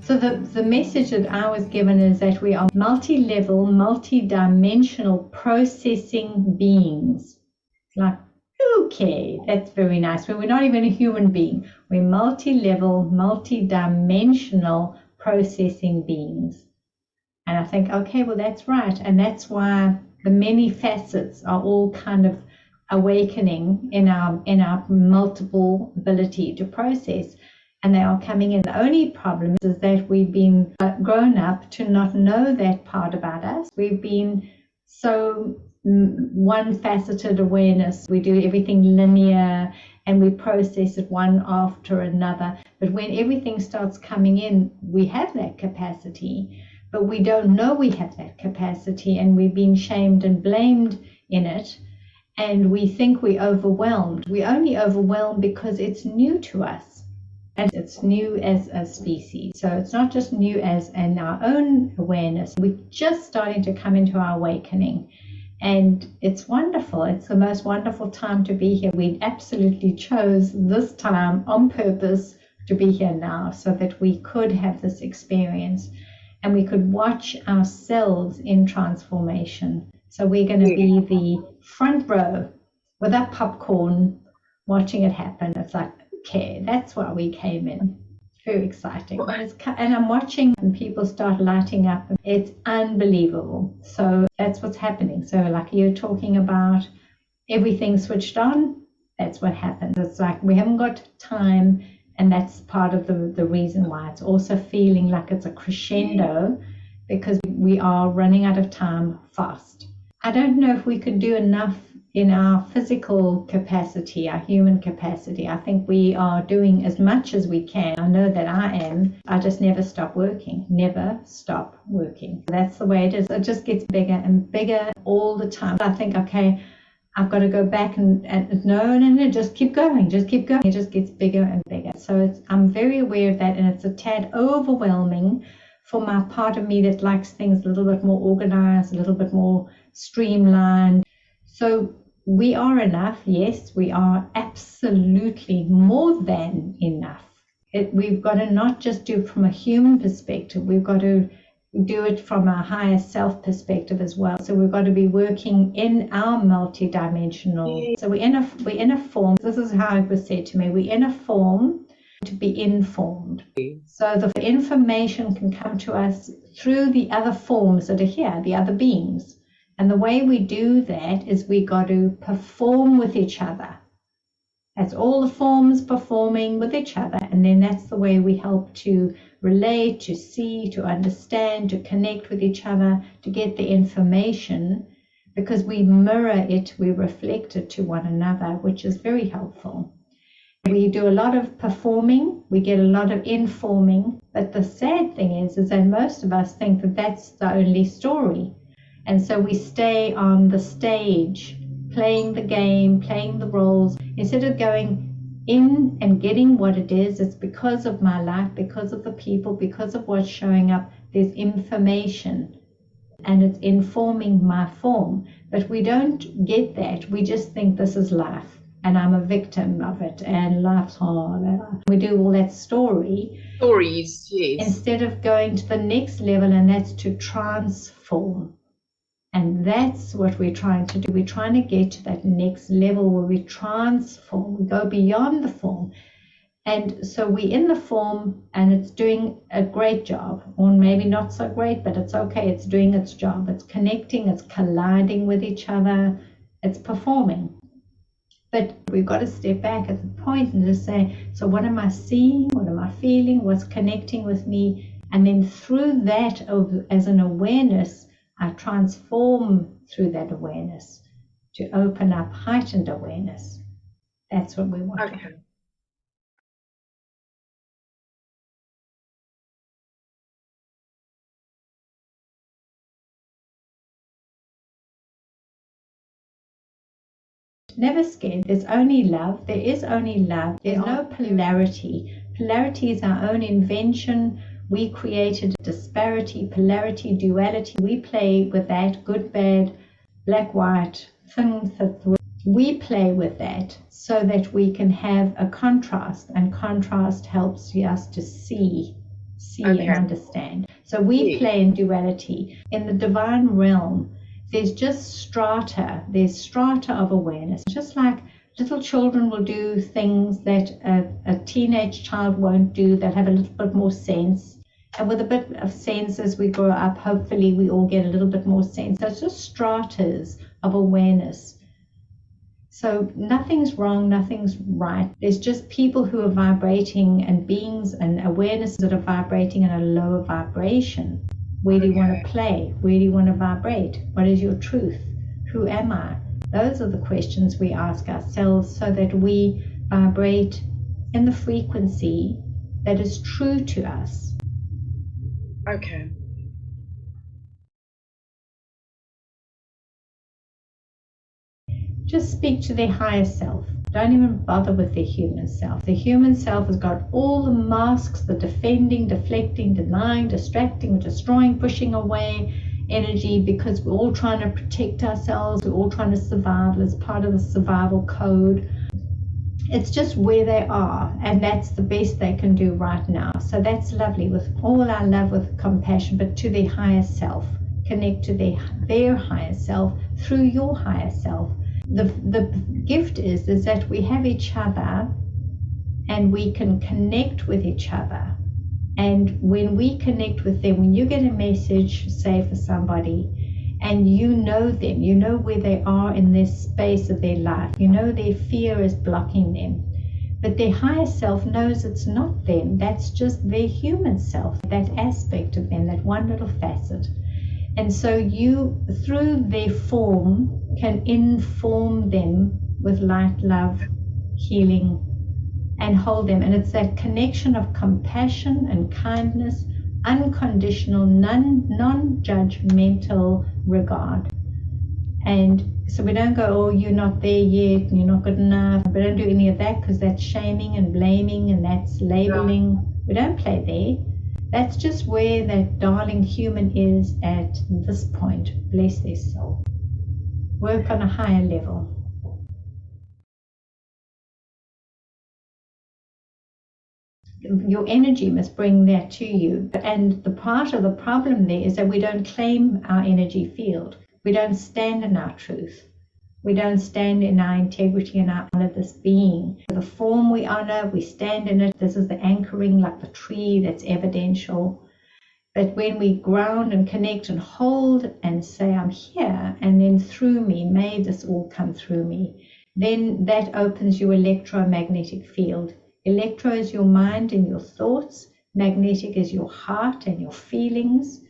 So the message that I was given is that we are multi-level, multi-dimensional processing beings. Like, okay, that's very nice. But we're not even a human being. We're multi-level, multi-dimensional processing beings. And I think, okay, well, that's right. And that's why the many facets are all kind of awakening in our multiple ability to process. And they are coming in. The only problem is that we've been grown up to not know that part about us. We've been so one-faceted awareness. We do everything linear and we process it one after another. But when everything starts coming in, we have that capacity, but we don't know we have that capacity, and we've been shamed and blamed in it. And we think we're overwhelmed. We're only overwhelmed because it's new to us. And it's new as a species. So it's not just new as in our own awareness. We're just starting to come into our awakening. And it's wonderful. It's the most wonderful time to be here. We absolutely chose this time on purpose to be here now so that we could have this experience and we could watch ourselves in transformation. So we're going to be the front row with our popcorn watching it happen. It's like, okay, that's why we came in. Very exciting. And I'm watching people start lighting up. It's unbelievable. So that's what's happening. So like you're talking about everything switched on, that's what happens. It's like we haven't got time, and that's part of the reason why. It's also feeling like it's a crescendo because we are running out of time fast. I don't know if we could do enough in our physical capacity, our human capacity. I think we are doing as much as we can. I know that I am. I just never stop working, never stop working. That's the way it is. It just gets bigger and bigger all the time. I think, okay, I've got to go back and no, just keep going, just keep going. It just gets bigger and bigger. So I'm very aware of that, and it's a tad overwhelming for my part of me that likes things a little bit more organized, a little bit more streamlined. So we are enough. Yes, we are absolutely more than enough. We've got to not just do it from a human perspective. We've got to do it from a higher self perspective as well. So we've got to be working in our multidimensional. So we're in a form. This is how it was said to me. We're in a form to be informed. So the information can come to us through the other forms that are here, the other beings. And the way we do that is we got to perform with each other. That's all the forms performing with each other. And then that's the way we help to relate, to see, to understand, to connect with each other, to get the information, because we mirror it, we reflect it to one another, which is very helpful. We do a lot of performing, we get a lot of informing, but the sad thing is that most of us think that that's the only story. And so we stay on the stage, playing the game, playing the roles, instead of going in and getting what it is. It's because of my life, because of the people, because of what's showing up. There's information and it's informing my form. But we don't get that. We just think this is life and I'm a victim of it and life's hard. We do all that stories, yes, instead of going to the next level, and that's to transform. And that's what we're trying to do. We're trying to get to that next level where we transform, we go beyond the form. And so we're in the form and it's doing a great job, or maybe not so great, but it's okay. It's doing its job. It's connecting, it's colliding with each other, it's performing. But we've got to step back at the point and just say, so what am I seeing? What am I feeling? What's connecting with me? And then through that, as an awareness, I transform through that awareness to open up heightened awareness. That's what we want to do. Never scared. There's only love. There is only love. There's no polarity. Polarity is our own invention. We created disparity, polarity, duality. We play with that, good, bad, black, white, thin, thick. We play with that so that we can have a contrast, and contrast helps us to see see and understand. So we play in duality. In the divine realm, there's just strata. There's strata of awareness. Just like little children will do things that a teenage child won't do, that have a little bit more sense. And with a bit of sense as we grow up, hopefully we all get a little bit more sense. So it's just stratas of awareness. So nothing's wrong, nothing's right. There's just people who are vibrating and beings and awarenesses that are vibrating in a lower vibration. Where do you want to play? Where do you want to vibrate? What is your truth? Who am I? Those are the questions we ask ourselves so that we vibrate in the frequency that is true to us. Okay. Just speak to their higher self. Don't even bother with their human self. The human self has got all the masks, the defending, deflecting, denying, distracting, destroying, pushing away energy, because we're all trying to protect ourselves. We're all trying to survive as part of the survival code. It's just where they are, and that's the best they can do right now. So that's lovely, with all our love, with compassion, but to their higher self. Connect to their higher self through your higher self. The gift is that we have each other and we can connect with each other. And when we connect with them, when you get a message, say for somebody, and you know them, you know where they are in this space of their life, you know their fear is blocking them, but their higher self knows it's not them, that's just their human self, that aspect of them, that one little facet. And so you, through their form, can inform them with light, love, healing, and hold them. And it's that connection of compassion and kindness, unconditional, non-judgmental regard. And so we don't go, oh, you're not there yet, you're not good enough. We don't do any of that, because that's shaming and blaming and that's labeling. We don't play there. That's just where that darling human is at this point. Bless their soul. Work on a higher level. Your energy must bring that to you. And the part of the problem there is that we don't claim our energy field. We don't stand in our truth. We don't stand in our integrity and our honor this being. The form we honor, we stand in it. This is the anchoring, like the tree that's evidential. But when we ground and connect and hold and say, I'm here, and then through me, may this all come through me, then that opens your electromagnetic field. Electro is your mind and your thoughts. Magnetic is your heart and your feelings.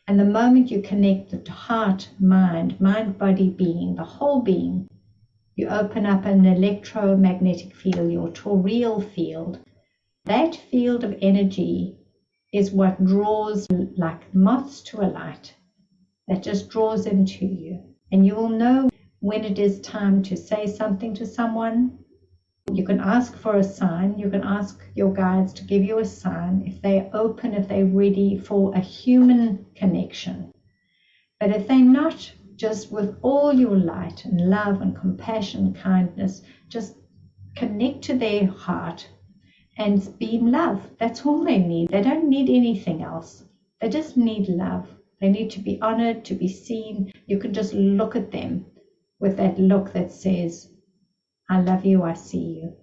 And the moment you connect the heart, mind, body, being, the whole being, you open up an electromagnetic field, your torreal field. That field of energy is what draws like moths to a light, that just draws them to you. And you will know when it is time to say something to someone. You can ask for a sign. You can ask your guides to give you a sign if they're open, if they're ready for a human connection. But if they're not, just with all your light and love and compassion, kindness, just connect to their heart and beam love. That's all they need. They don't need anything else. They just need love. They need to be honored, to be seen. You can just look at them with that look that says, I love you, I see you,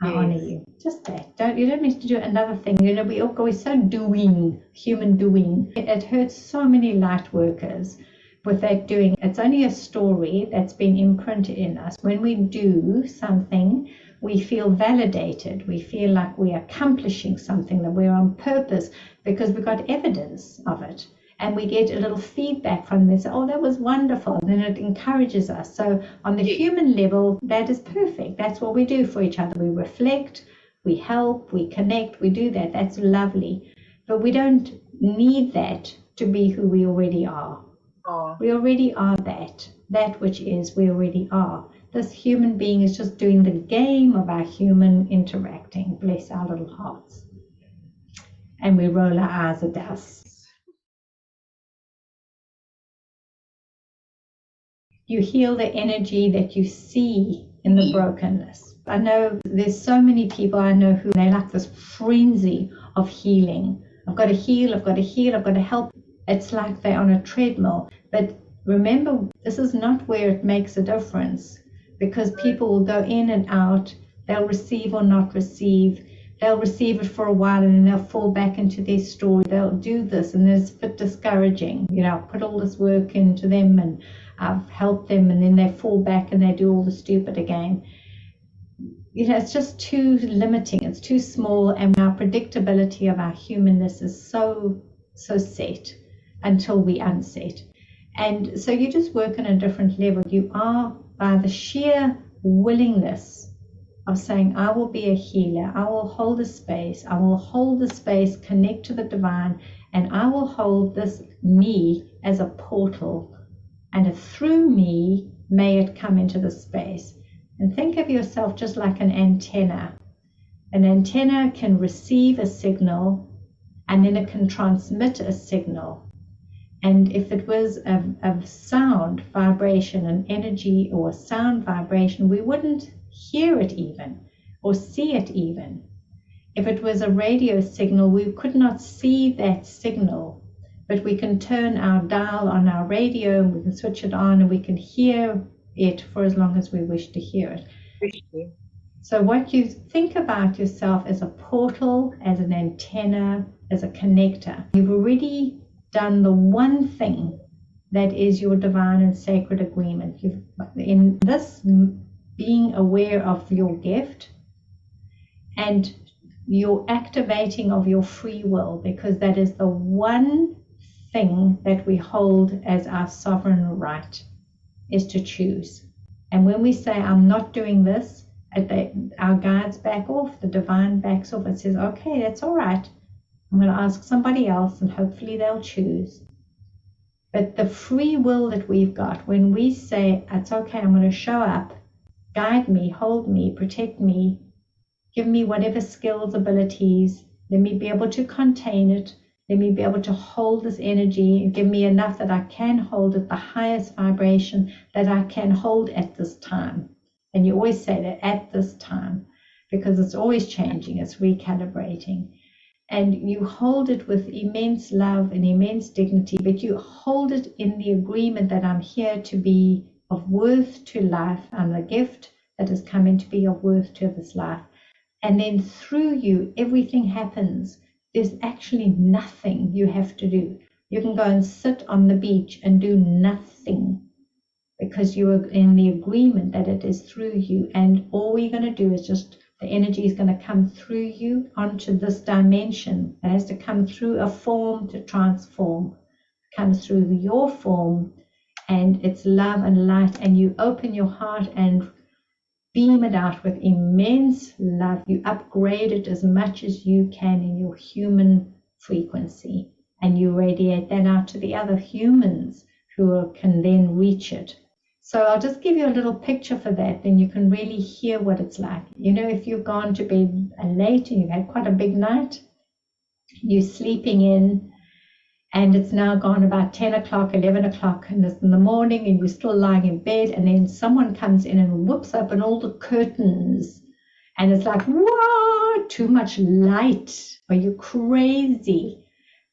I honor you. Just that. You don't need to do another thing. You know, we're so doing, human doing. It hurts so many light workers with that doing. It's only a story that's been imprinted in us. When we do something, we feel validated. We feel like we're accomplishing something, that we're on purpose, because we've got evidence of it. And we get a little feedback from this. Oh, that was wonderful. And then it encourages us. So on the human level, that is perfect. That's what we do for each other. We reflect, we help, we connect, we do that. That's lovely. But we don't need that to be who we already are. Oh. We already are that which is, we already are. This human being is just doing the game of our human interacting. Bless our little hearts. And we roll our eyes at us. You heal the energy that you see in the brokenness. I know there's so many people I know who they like this frenzy of healing, I've got to heal, I've got to heal, I've got to help. It's like they're on a treadmill. But remember, this is not where it makes a difference, because people will go in and out, they'll receive or not receive. They'll receive it for a while and then they'll fall back into their story. They'll do this and it's a bit discouraging. You know, I've put all this work into them and I've helped them, and then they fall back and they do all the stupid again. You know, it's just too limiting. It's too small, and our predictability of our humanness is so set until we unset. And so you just work on a different level. You are, by the sheer willingness of saying, I will be a healer, I will hold the space, I will hold the space, connect to the divine, and I will hold this me as a portal, and through me may it come into the space. And think of yourself just like an antenna. An antenna can receive a signal and then it can transmit a signal. And if it was a sound vibration, an energy or a sound vibration, we wouldn't hear it even or see it even. If it was a radio signal, we could not see that signal, but we can turn our dial on our radio and we can switch it on and we can hear it for as long as we wish to hear it. So what you think about yourself as a portal, as an antenna, as a connector, you've already done the one thing that is your divine and sacred agreement. In this, being aware of your gift and your activating of your free will, because that is the one thing that we hold as our sovereign right, is to choose. And when we say, I'm not doing this, our guides back off, the divine backs off and says, okay, that's all right. I'm going to ask somebody else and hopefully they'll choose. But the free will that we've got, when we say, it's okay, I'm going to show up, guide me, hold me, protect me, give me whatever skills, abilities, let me be able to contain it, let me be able to hold this energy, give me enough that I can hold at the highest vibration that I can hold at this time. And you always say that, at this time, because it's always changing, it's recalibrating. And you hold it with immense love and immense dignity, but you hold it in the agreement that I'm here to be of worth to life. I'm the gift that has come in to be of worth to this life. And then through you, everything happens. There's actually nothing you have to do. You can go and sit on the beach and do nothing, because you are in the agreement that it is through you. And all we're going to do is just, the energy is going to come through you onto this dimension. It has to come through a form to transform. It comes through your form, and it's love and light, and you open your heart and beam it out with immense love. You upgrade it as much as you can in your human frequency, and you radiate that out to the other humans who can then reach it. So I'll just give you a little picture for that, then you can really hear what it's like. You know, if you've gone to bed late and you've had quite a big night, you're sleeping in, and it's now gone about 10 o'clock, 11 o'clock, and it's in the morning, and you're still lying in bed, and then someone comes in and whoops open all the curtains, and it's like, whoa, too much light. Are you crazy?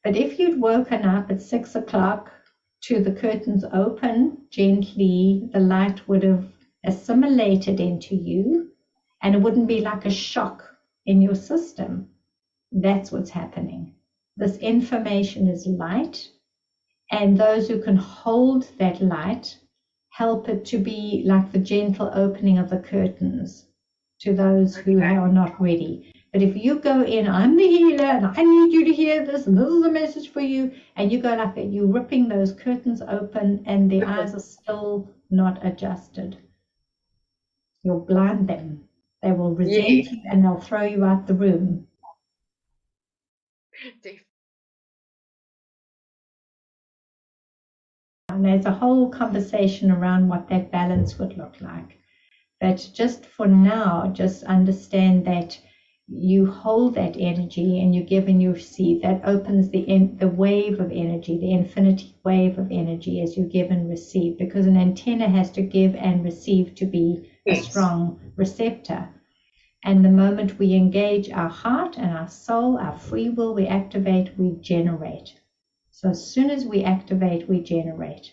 But if you'd woken up at 6 o'clock to the curtains open gently, the light would have assimilated into you, and it wouldn't be like a shock in your system. That's what's happening. This information is light, and those who can hold that light help it to be like the gentle opening of the curtains to those who are not ready. But if you go in, I'm the healer and I need you to hear this, and this is a message for you, and you go like that, you're ripping those curtains open and their eyes are still not adjusted. You'll blind them. They will resent you and they'll throw you out the room. And there's a whole conversation around what that balance would look like. But just for now, just understand that you hold that energy and you give and you receive. That opens the wave of energy, the infinity wave of energy as you give and receive, because an antenna has to give and receive to be a strong receptor. And the moment we engage our heart and our soul, our free will, we activate, we generate. So as soon as we activate, we generate.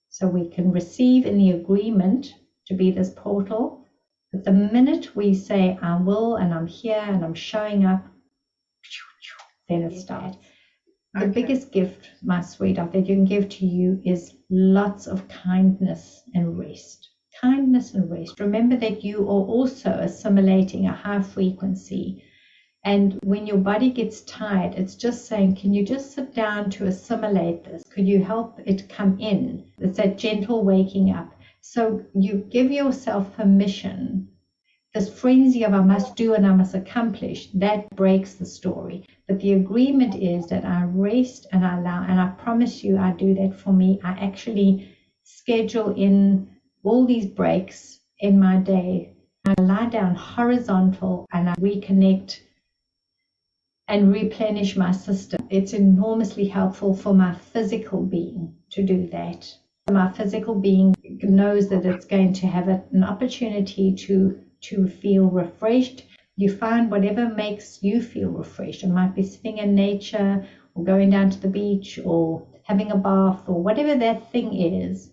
So we can receive in the agreement to be this portal. But the minute we say, I will, and I'm here, and I'm showing up, then it starts. The biggest gift, my sweetheart, that you can give to you is lots of kindness and rest. Kindness and rest. Remember that you are also assimilating a high frequency. And when your body gets tired, it's just saying, can you just sit down to assimilate this? Could you help it come in? It's that gentle waking up. So you give yourself permission. This frenzy of I must do and I must accomplish, that breaks the story. But the agreement is that I rest and I allow, and I promise you I do that for me. I actually schedule in all these breaks in my day. I lie down horizontal and I reconnect and replenish my system. It's enormously helpful for my physical being to do that. My physical being knows that it's going to have an opportunity to feel refreshed. You find whatever makes you feel refreshed. It might be sitting in nature or going down to the beach or having a bath or whatever that thing is.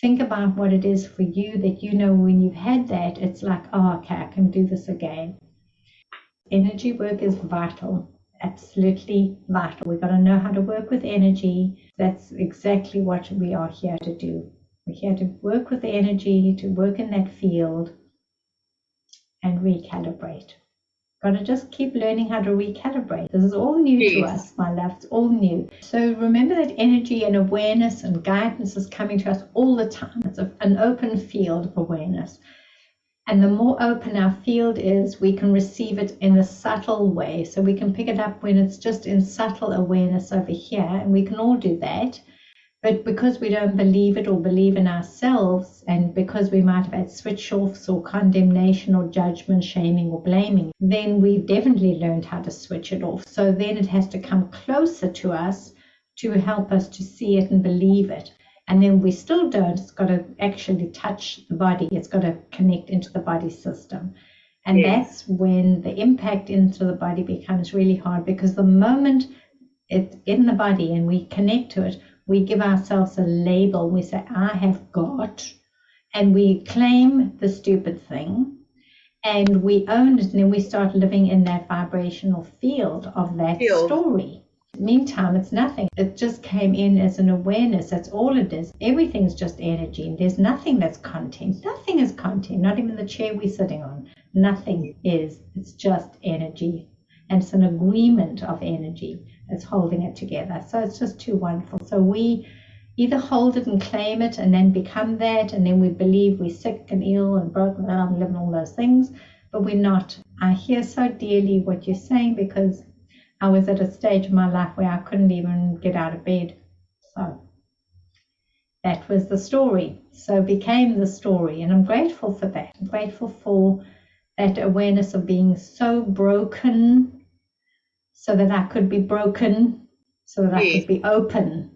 Think about what it is for you that you know when you've had that, it's like, oh, okay, I can do this again. Energy work is vital, absolutely vital. We've got to know how to work with energy. That's exactly what we are here to do. We're here to work with the energy, to work in that field and recalibrate. Got to just keep learning how to recalibrate. This is all new to us, my love. It's all new. So remember that energy and awareness and guidance is coming to us all the time. It's an open field of awareness. And the more open our field is, we can receive it in a subtle way. So we can pick it up when it's just in subtle awareness over here, and we can all do that. But because we don't believe it or believe in ourselves, and because we might have had switch-offs or condemnation or judgment, shaming or blaming, then we've definitely learned how to switch it off. So then it has to come closer to us to help us to see it and believe it. And then we still don't. It's got to actually touch the body. It's got to connect into the body system. And that's when the impact into the body becomes really hard, because the moment it's in the body and we connect to it, we give ourselves a label. We say, I have got, and we claim the stupid thing and we own it, and then we start living in that vibrational field of that story. Meantime, it's nothing. It just came in as an awareness. That's all it is. Everything's just energy. There's nothing that's content. Nothing is content. Not even the chair we're sitting on. Nothing is. It's just energy. And it's an agreement of energy that's holding it together. So it's just too wonderful. So we either hold it and claim it and then become that, and then we believe we're sick and ill and broken down and living all those things, but we're not. I hear so dearly what you're saying, because I was at a stage in my life where I couldn't even get out of bed. So that was the story. So it became the story, and I'm grateful for that. I'm grateful for that awareness of being so broken so that I could be broken, so that I could be open.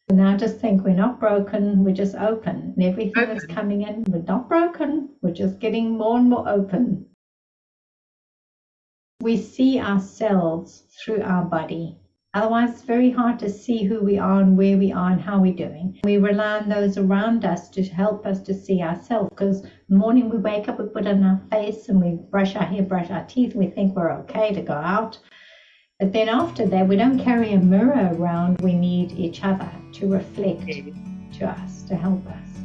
And now I just think we're not broken, we're just open. And everything that's coming in, we're not broken, we're just getting more and more open. We see ourselves through our body. Otherwise, it's very hard to see who we are and where we are and how we're doing. We rely on those around us to help us to see ourselves, because in the morning we wake up, we put on our face and we brush our hair, brush our teeth, and we think we're okay to go out. But then after that, we don't carry a mirror around. We need each other to reflect to us, to help us.